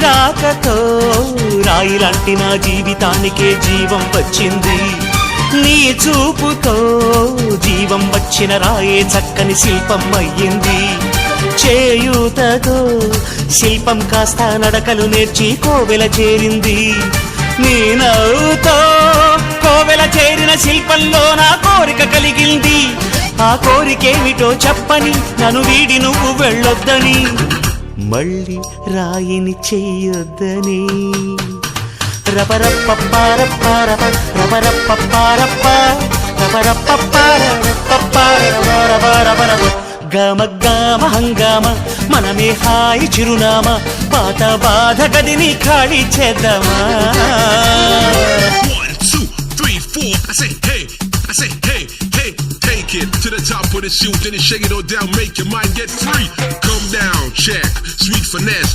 రాకతో రాయిలాంటి నా జీవితానికే జీవం వచ్చింది. నీ చూపుతో జీవం వచ్చిన రాయే చక్కని శిల్పం అయ్యింది. చేయూతతో శిల్పం కాస్త నడకలు నేర్చి కోవెల చేరింది. నీ నవ్వుతో కోవెల చేరిన శిల్పంలో నా కోరిక కలిగింది. ఆ కోరికేమిటో చెప్పని నన్ను వీడి నువ్వు వెళ్ళొద్దని, మళ్ళీ రాయిని చెయ్యొద్దని. రపరప్పపారప్పారప రపరప్పపారప్ప రపరప్పపారపపారపరపరపరపరపర గమ గమ హంగామ మనమే హాయి చిరునామా. పాత బాధ గదిని ఖాళీ చేద్దామా. 1 2 3 4 I say hey, I say hey, hey, take it to the top of the shoe, then you shake it all down, make your mind get free. Come down, check, sweet finesse.